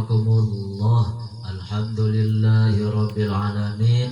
rahimakumullah. Alhamdulillahirabbil alamin.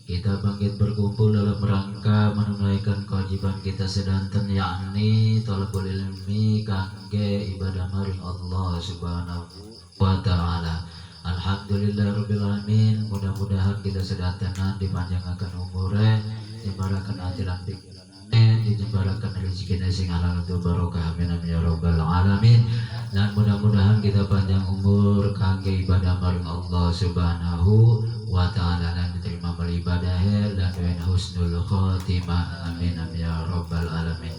Kita bangkit berkumpul dalam rangka menunaikan kewajiban kita sedanten, yakni thalabul ilmi kangge ibadah maring Allah Subhanahu wa taala. Alhamdulillahirabbil alamin. Mudah-mudahan kita sedantenan dipanjangkan umure, dibarakan ajaran pikiran, dijembarakan rezeki sing halal tu barokah, amin amin ya rabbal alamin. Dan mudah-mudahan kita panjang umur kangge ibadah maring Allah Subhanahu wa ta'ala, dan diterima beribadah dan dengan husnul khotimah, amin amin ya rabbal alamin.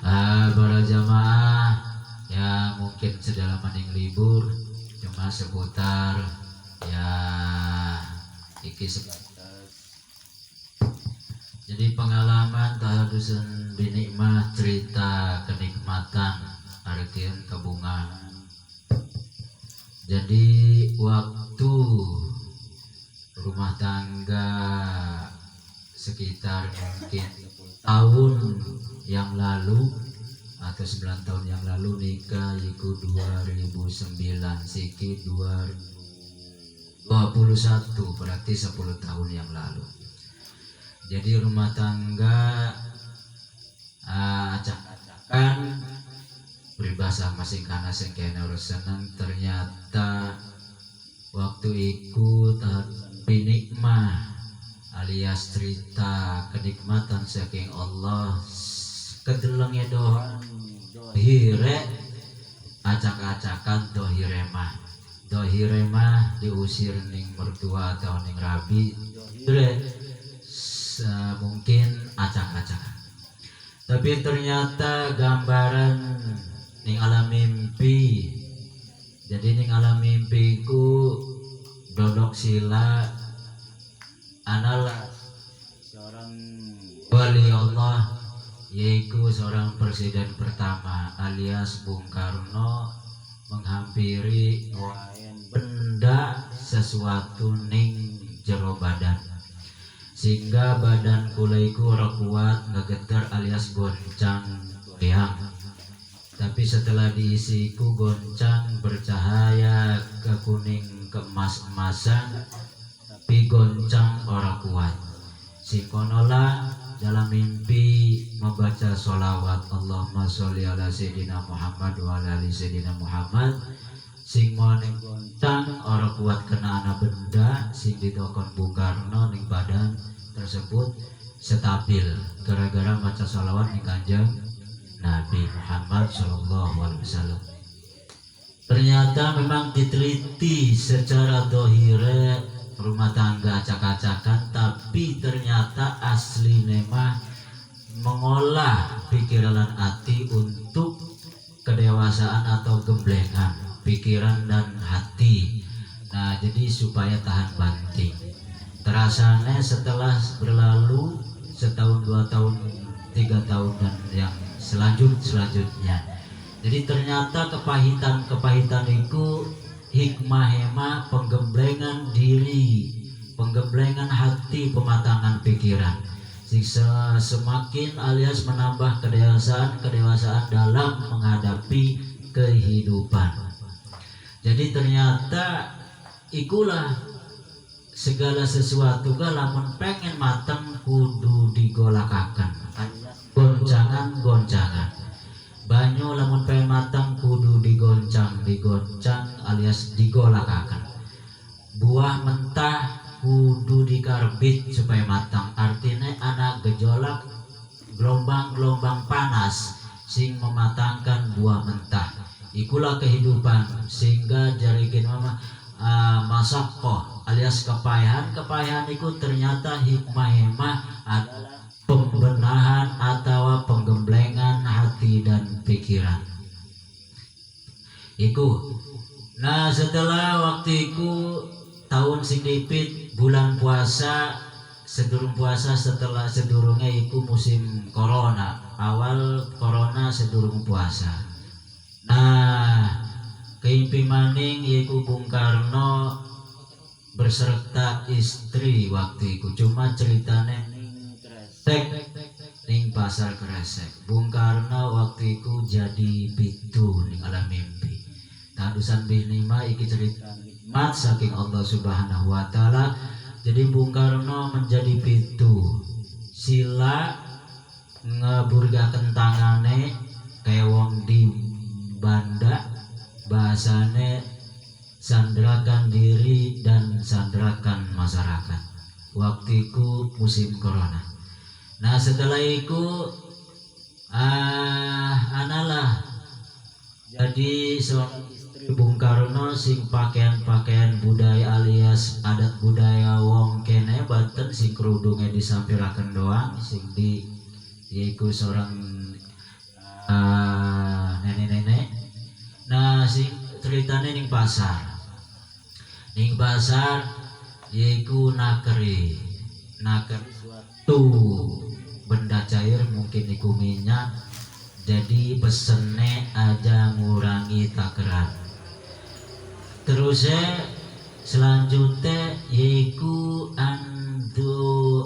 Para jamaah yang mungkin sedalaman yang libur cuma seputar ya iki jadi pengalaman tahadusan binikmah, cerita kenikmatan artian kebungaan. Jadi waktu rumah tangga sekitar mungkin tahun yang lalu atau 9 tahun yang lalu nikah iku 2009 siki 2021, berarti 10 tahun yang lalu. Jadi rumah tangga acak-acakan peribahasa masing kana sing kena seneng, ternyata waktu iku binikmah alias cerita kenikmatan saking Allah kedelengnya dohire acak-acakan dohiremah diusir ning mertua atau ning rabi dohire mungkin acak-acakan, tapi ternyata gambaran ning alam mimpi. Jadi ning alam mimpiku dodok sila analah seorang wali Allah, yaitu seorang presiden pertama alias Bung Karno menghampiri benda sesuatu ning jero badan, sehingga badan kulaiku ora kuat ngegeter alias goncang goyang. Tapi setelah diisiku goncang bercahaya kekuning keemas-emasan, tapi goncang ora kuat. Sikonola dalam mimpi membaca sholawat Allahumma sholli ala sayyidina Muhammad wa ala ali sayyidina Muhammad. Sing mau ning goncang ora kuat kena ana benda sing didokon Bung Karno ning badan tersebut stabil gara-gara baca sholawat ning Kanjeng Nabi Muhammad Sallallahu Alaihi Wasallam. Ternyata memang diteliti secara dohire rumah tangga acak-acakan, tapi ternyata asli nemah mengolah pikiran hati untuk kedewasaan atau gemblengan pikiran dan hati. Nah, jadi supaya tahan banting. Terasanya setelah berlalu setahun, 2 tahun, 3 tahun dan yang selanjutnya. Jadi ternyata kepahitan itu hikmah penggemblengan diri, penggemblengan hati, pematangan pikiran. Semakin alias menambah kedewasaan dalam menghadapi kehidupan. Jadi ternyata ikulah segala sesuatu lamun pengen mateng kudu digolakakan. Goncangan banyu lamun pengen matang kudu digoncang alias digolakakan. Buah mentah kudu dikarbit supaya matang, artinya anak gejolak gelombang-gelombang panas sing mematangkan buah mentah. Ikulah kehidupan, sehingga jarikin mama masakoh alias kepayahan itu ternyata hikmah adalah pembenahan atau penggemblengan hati dan pikiran. Nah setelah waktu itu tahun sing dipit bulan puasa, sedurung puasa setelah sedurungnya itu musim corona, awal corona sedurung puasa. Nah keimpi maning yaitu Bung Karno berserta istri waktu itu, cuma ceritanya ning pasar Kresek. Bung Karno waktu itu jadi pitu ning alam mimpi. Tadusan binima iki cerita nikmat saking Allah Subhanahu wa taala. Jadi Bung Karno menjadi pitu sila ngeburgaken tangane kayak wong di banda, bahasane sandrakan diri dan sandrakan masyarakat. Waktu itu musim corona. Nah setelah itu analah jadi seorang istri Bung Karno sing pakaian budaya alias adat budaya wong kene Banten sing kerudungnya disampiraken doang sing di yaitu seorang nenek-nenek. Nah sing ceritanya ning pasar yaitu nakeri suatu benda cair mungkin iku minyak. Jadi pesene aja ngurangi takaran. Terusnya selanjutnya yaitu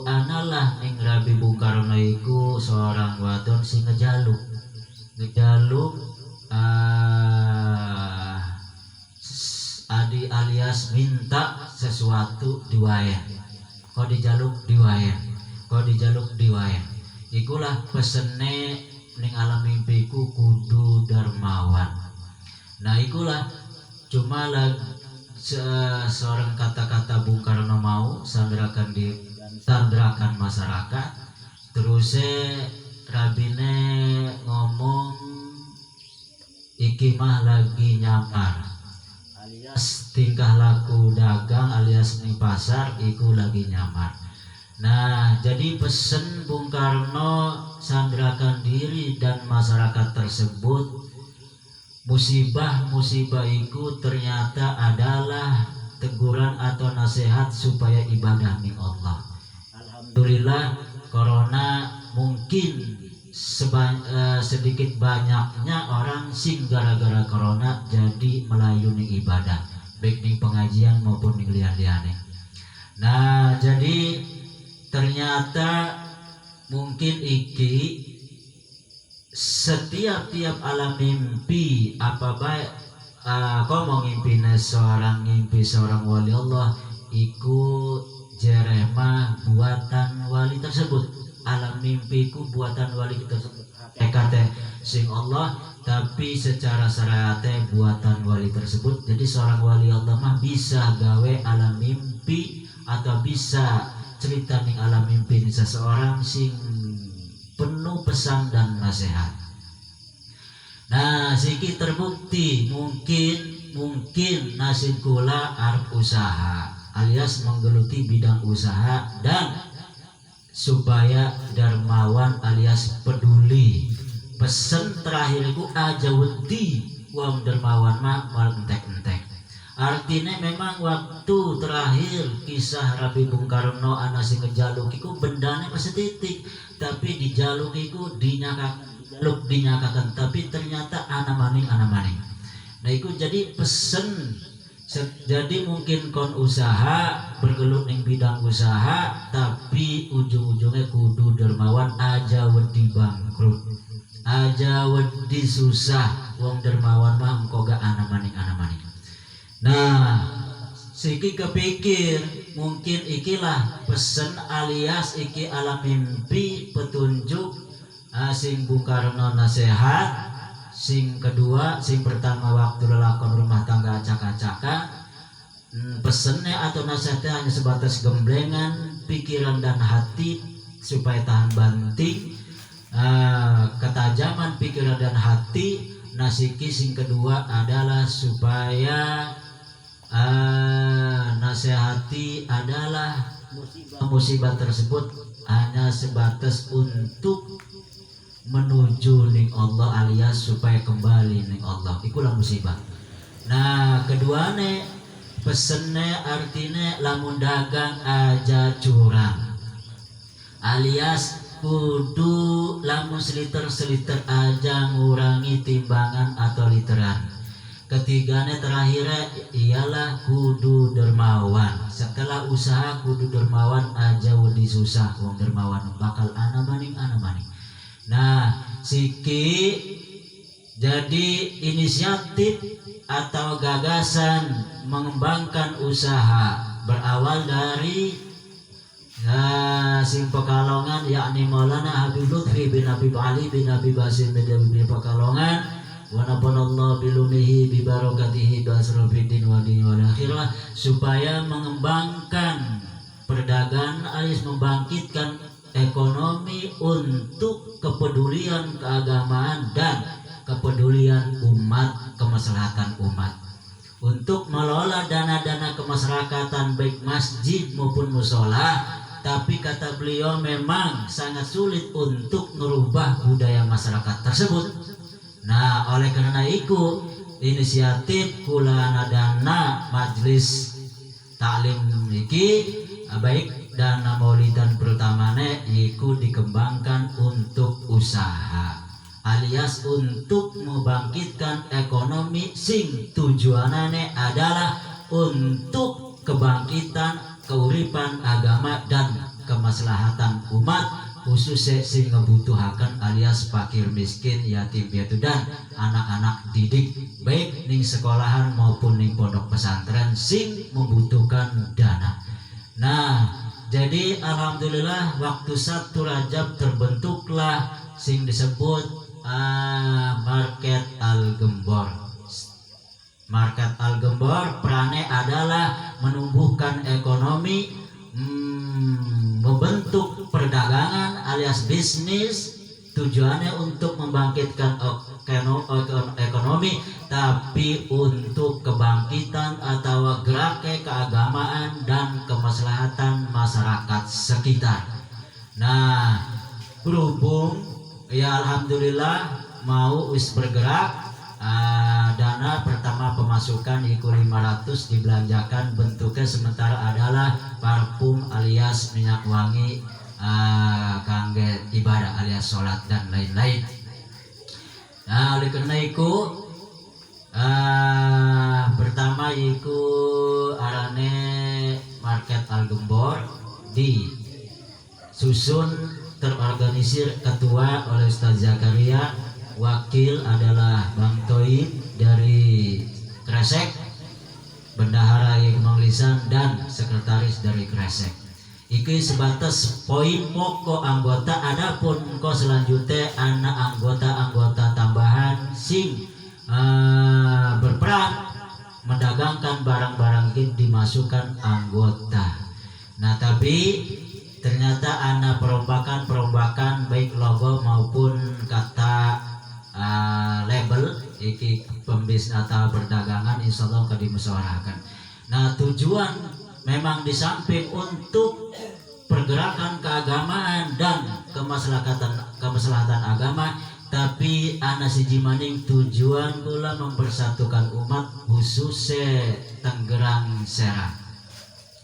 analah ning Rabi Bung Karno iku seorang wadon sing ngejaluk adi alias minta sesuatu diwayan. Kau dijaluk diwayan. Ikulah pesene ning alam mimpiku kudu dermawan. Nah ikulah cuma seorang kata-kata Bung Karno mau sandrakan masyarakat. Terusnya Rabine ngomong iki mah lagi nyamar alias tingkah laku dagang alias ning pasar iku lagi nyamar. Nah jadi pesen Bung Karno sandrakan diri dan masyarakat tersebut. Musibah iku ternyata adalah teguran atau nasihat supaya ibadah ning Allah. Alhamdulillah corona mungkin sedikit banyaknya orang sing gara-gara corona jadi melayu ning ibadah baik ning pengajian maupun ning lian-liane. Nah jadi ternyata mungkin iki setiap alam mimpi apa baik kau mau ngimpi seorang wali Allah iku jerema buatan wali tersebut. Alam mimpiku buatan wali tersebut ekate sing Allah, tapi secara syariate buatan wali tersebut. Jadi seorang wali Allah mah bisa gawe alam mimpi atau bisa cerita ning alam mimpi seseorang sing penuh pesan dan nasihat. Nah siki terbukti mungkin nasib kula arep usaha alias menggeluti bidang usaha dan supaya dermawan alias peduli. Pesen terakhirku aja wedi wong dermawan mah mal entek-entek. Artinya memang waktu terakhir kisah Rabi Bung Karno ana sing ngejaluk iku bendane masih titik, tapi dijaluk iku dinyakakan tapi ternyata ana maning. Nah iku jadi pesen. Jadi mungkin kon usaha bergelut ning bidang usaha tapi ujung-ujungnya kudu dermawan aja wedi bangkrut aja wedi susah wong dermawan mah engko gak ana maning. Nah siki kepikir mungkin ikilah pesen alias iki alam mimpi petunjuk sing Bung Karno nasihat. Sing kedua, sing pertama waktu lelakon rumah tangga acak-acakan, pesennya atau nasihatnya hanya sebatas gemblengan pikiran dan hati supaya tahan banting, ketajaman pikiran dan hati. Nasiki sing kedua adalah supaya nasihati adalah musibah tersebut hanya sebatas untuk menuju ning Allah alias supaya kembali ning Allah. Ikulah musibah. Nah keduane pesene artine lamun dagang aja curang alias kudu lamun seliter aja ngurangi timbangan atau literan. Ketigane terakhirnya ialah kudu dermawan. Setelah usaha kudu dermawan aja wedi susah wong dermawan bakal ana maning. Nah siki Jadi inisiatif atau gagasan mengembangkan usaha berawal dari sing Pekalongan, yakni Maulana Habib Lutfi bin Habib Ali bin Habib Basim bin Pekalongan, wa nafanallahu bilunihi bi barakatihi basrul fiddin wa din wal akhirah, supaya mengembangkan perdagangan alias membangkitkan ekonomi untuk kepedulian keagamaan dan kepedulian umat, kemaslahatan umat, untuk mengelola dana-dana kemasyarakatan baik masjid maupun musola. Tapi kata beliau memang sangat sulit untuk merubah budaya masyarakat tersebut. Nah, oleh karena itu inisiatif kula dana majelis taklim iki baik dana maulidan pertamane iku dikembangkan untuk usaha alias untuk membangkitkan ekonomi sing tujuanane adalah untuk kebangkitan keuripan agama dan kemaslahatan umat, khususnya sing ngebutuhaken alias fakir miskin, yatim piatu dan anak-anak didik baik ning sekolahan maupun ning pondok pesantren sing membutuhkan dana. Nah, jadi alhamdulillah waktu 1 Rajab terbentuklah sing disebut Market Al-Gembor. Market Al-Gembor perannya adalah menumbuhkan ekonomi, membentuk perdagangan alias bisnis, tujuannya untuk membangkitkan ekonomi, tapi untuk kebangkitan atau geraknya keagamaan dan kemaslahatan masyarakat sekitar. Nah, berhubung ya alhamdulillah mau wis bergerak, dana pertama pemasukan iku 500 dibelanjakan, bentuknya sementara adalah parfum alias minyak wangi kangge ibadah alias sholat dan lain-lain. Nah, oleh karena itu pertama iku arane Market Al-Gembor disusun terorganisir, ketua oleh Ustaz Zakaria, wakil adalah Bang Toib dari Kresek, bendahara Imam Lisan dan sekretaris dari Kresek. Iki sebatas poin pokok anggota. Adapun ko selanjutnya anak anggota tambahan sing berperan mendagangkan barang-barang ini dimasukkan anggota. Nah, tapi ternyata anak perombakan baik logo maupun kata label iki pembisnis atau perdagangan insyaallah akan dimusyawarahkan. Nah, tujuan memang di samping untuk pergerakan keagamaan dan kemaslahatan agama, tapi anak siji maning tujuan kula mempersatukan umat khususnya Tenggerang Serang.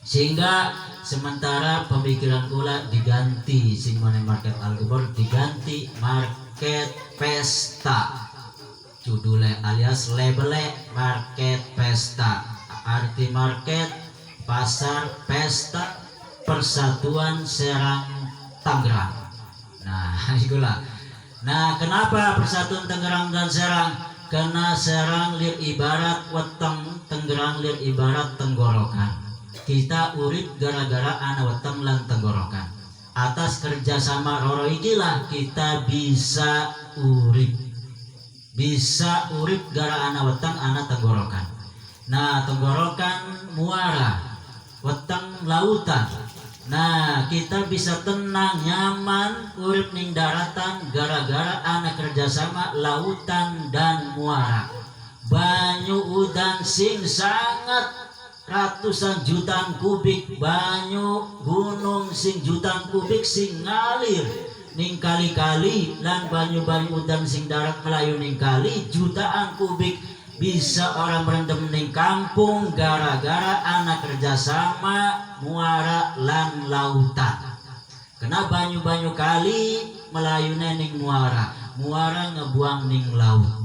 Sehingga sementara pemikiran kula diganti sing mane Market Al-Gembor diganti Market Pesta, judulnya alias labelnya Market Pesta, arti market pasar, pesta Persatuan Serang Tangerang. Nah, itulah. Nah, kenapa Persatuan Tangerang dan Serang? Karena Serang lir ibarat weteng, Tangerang lir ibarat tenggorokan. Kita urip gara-gara anak weteng lan tenggorokan. Atas kerjasama roro ikilah kita bisa urip. Bisa urip gara anak weteng anak tenggorokan. Nah, tenggorokan muara, weteng lautan. Nah, kita bisa tenang nyaman urip ning daratan gara-gara anak kerjasama lautan dan muara. Banyu udan sing sangat ratusan jutaan kubik, banyu gunung sing jutaan kubik sing ngalir ning kali-kali lan banyu-banyu udan sing darat melayu ning kali jutaan kubik bisa orang merendam ning kampung gara-gara anak kerjasama muara lan lautan. Kena banyu-banyu kali melayune ning muara, muara ngebuang ning laut.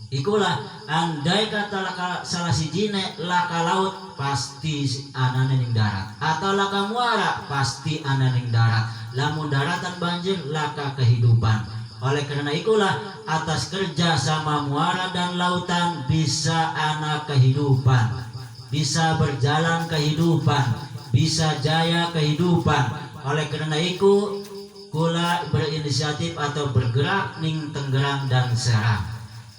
Ikulah andai kata laka salah sijine laka laut pasti anane ning darat, atau laka muara pasti anane ning darat. Lamun daratan banjir laka kehidupan. Oleh karena itulah atas kerja sama muara dan lautan bisa anak kehidupan, bisa berjalan kehidupan, bisa jaya kehidupan. Oleh karena itu kula berinisiatif atau bergerak ning Tangerang dan Serang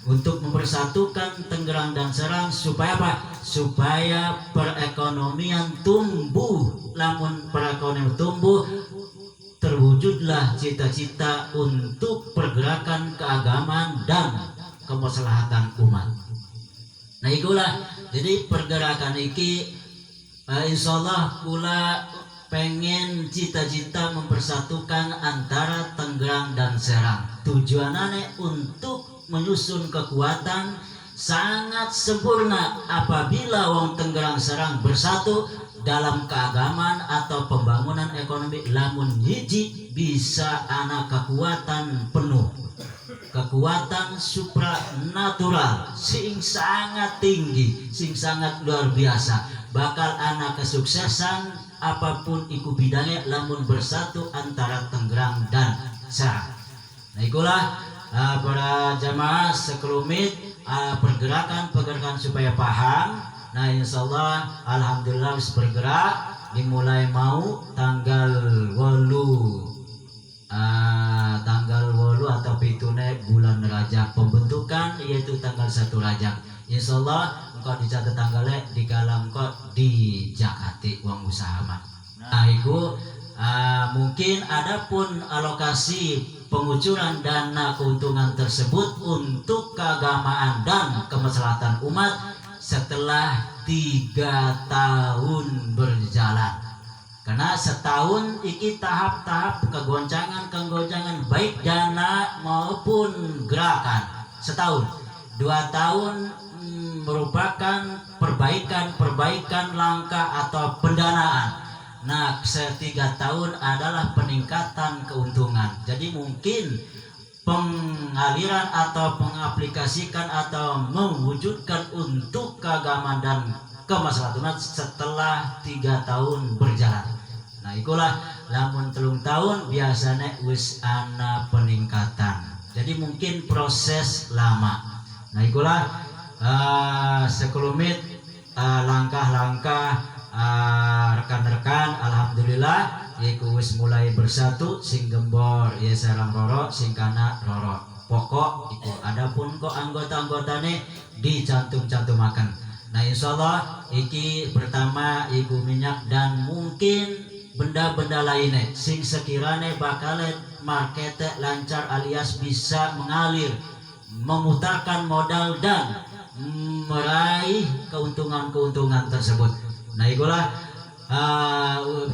untuk mempersatukan Tangerang dan Serang supaya apa? Supaya perekonomian tumbuh. Lamun perekonomian tumbuh, terwujudlah cita-cita untuk pergerakan keagamaan dan kemaslahatan umat. Nah itulah jadi pergerakan iki insyaallah kula pengen cita-cita mempersatukan antara Tangerang dan Serang. Tujuannya untuk menyusun kekuatan sangat sempurna apabila wong Tangerang Serang bersatu dalam keagamaan atau pembangunan ekonomi. Lamun hiji bisa anak kekuatan penuh, kekuatan supranatural sing sangat tinggi, sing sangat luar biasa, bakal anak kesuksesan apapun iku bidangnya lamun bersatu antara Tangerang dan Serang. Nah itulah para jamaah sekelumit pergerakan supaya paham. Nah insyaallah alhamdulillah harus bergerak dimulai mau tanggal 8 atau pitune bulan Rajab, pembentukan yaitu tanggal 1 Rajab. Insyaallah engkau dicatat tanggalnya di kalam kok di Jakati uang usaha mah. Nah itu mungkin adapun alokasi pengucuran dana keuntungan tersebut untuk keagamaan dan kemaslahatan umat setelah 3 tahun berjalan. Karena setahun iki tahap-tahap kegoncangan baik dana maupun gerakan setahun. 2 tahun merupakan perbaikan langkah atau pendanaan. Nah, 3 tahun adalah peningkatan keuntungan. Jadi mungkin pengaliran atau mengaplikasikan atau mewujudkan untuk keagamaan dan kemaslahatan setelah 3 tahun berjalan. Nah, itulah lamun 3 tahun biasanya wis ana peningkatan. Jadi mungkin proses lama. Nah, itulah sekelumit langkah-langkah rekan-rekan alhamdulillah iku wis mulai bersatu sing gembor ya sareng roro sing kana roro. Pokok iku adapun kok anggota-anggotane dicantum-cantumaken. Nah insyaallah iki pertama iku minyak dan mungkin benda-benda lainnya sing sekiranya bakal market lancar alias bisa mengalir memutarkan modal dan meraih keuntungan tersebut. Nah itulah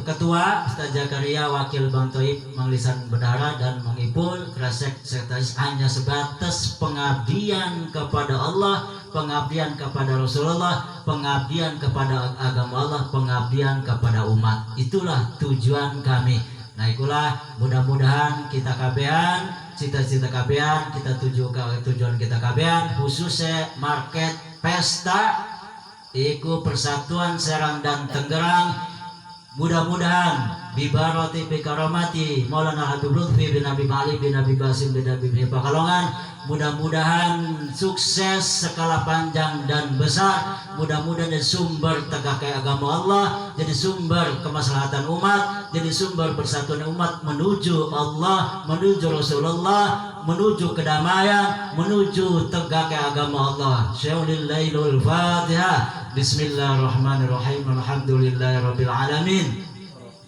Ketua Ustaz Zakaria Wakil Bang Toib Manglisan Bendahara dan Mang Ipul Kresek Sekretaris hanya sebatas pengabdian kepada Allah, pengabdian kepada Rasulullah, pengabdian kepada agama Allah, pengabdian kepada umat. Itulah tujuan kami. Nah itulah mudah-mudahan kita kabehan cita-cita kabehan kita tujuan kita kabehan khususnya market pesta iku persatuan Serang dan Tangerang. Mudah-mudahan bibaroti bikaromati Maulana Habib Lutfi bin Habib Ali bin Habib Basim bin Habib Pakalongan, mudah-mudahan sukses skala panjang dan besar. Mudah-mudahan jadi sumber tegaknya agama Allah, jadi sumber kemaslahatan umat, jadi sumber persatuan umat menuju Allah, menuju Rasulullah, menuju kedamaian, menuju tegaknya agama Allah. Syai'ul lailul Fatihah. Bismillahirrahmanirrahim. Alhamdulillahirabbil alamin.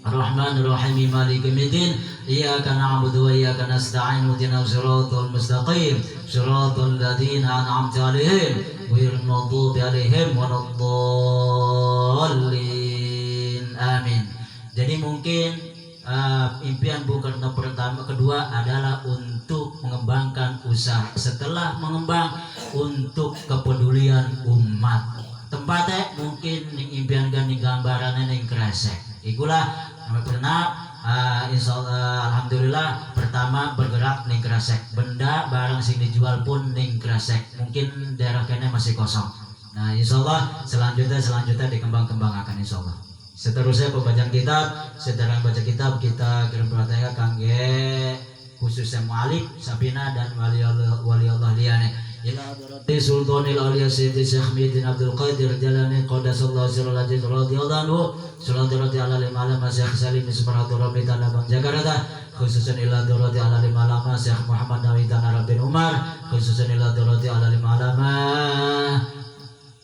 Ar-Rahmanir-Rahim Maliki Yaumiddin. Iyyaka na'budu wa iyyaka nasta'in. Ihdinas siratal mustaqim. Siratal ladzina an'amta 'alaihim ghairil maghdubi 'alaihim waladdallin. Amin. Jadi mungkin impian bukan pertama, kedua adalah untuk mengembangkan usaha. Setelah mengembang untuk kepedulian umat. Tempatnya mungkin impian gani gambarannya yang kresek. Ikulah pernah insyaallah alhamdulillah pertama bergerak ning kresek. Benda barang sing dijual pun ning kresek. Mungkin daerah kene masih kosong. Nah insyaallah selanjutnya dikembang-kembangkan insyaallah. Seterusnya pembacaan kitab, sedherek baca kitab kita kirim perhatian kangge khususnya mu'alif Sapina dan wali Allah liane ila hadrati sultanil auliya sayyidi Syekh Muhyiddin Abdul Qadir Jalani qaddasallahu sirral aziz radhiyallahu anhu salatu ala alama Syekh Salim Ismaratu Rabbi Tanah Bang Jakarta khususan ila hadrati ala alama Syekh Muhammad Nawawi Tanah Rabbin Umar khususan ila hadrati ala alama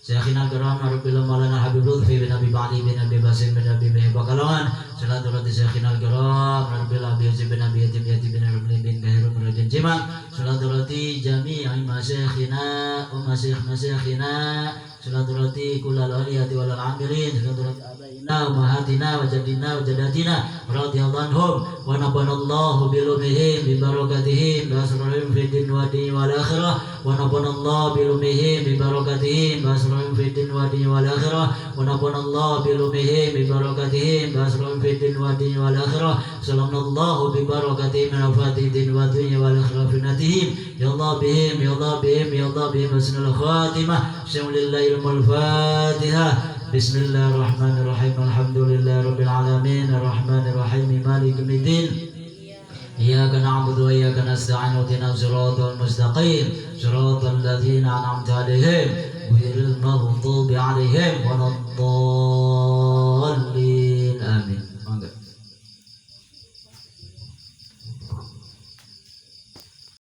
Syekhina Karam Rabbil Maulana Habib Lutfi bin Abi Bali bin Abi Basim bin Abi Bakalongan salatu ala Syekhina Karam Rabbil Abi Yazid bin Abi Yatim Yatim bin Rabbil bin Kahir Merajin Cimang salatu ala jami'i masyayikhina wa masyayikhina salatu ala kullal aliyati wal amilin salatu ala abaina wa mahatina wa jadina wa jadatina radhiyallahu anhum wa nabanallahu bilumihim bi barakatihim bi asrarihim fid din wa din wal akhirah wa nabanallahu bilumihim bi barakatihim bi asrarihim fid din wa din wal akhirah wa nabanallahu bilumihim bi barakatihim bi asrarihim fid din wa din wal akhirah sallallahu bi barakatihim min afati din wa dunya wal akhirah finatihim ya Allah bihim ya Allah bihim ya Allah bihim husnul khatimah syamlillahi al-fatiha Bismillahirrahmanirrahim Alhamdulillahi Rabbil Alamin Ar-Rahmanirrahim Malik Yawmiddin Iyyaka na'budu wa iyyaka nasta'in ihdinas siratal mustaqim siratal ladzina an'amta 'alaihim ghairil maghdubi 'alaihim waladdallin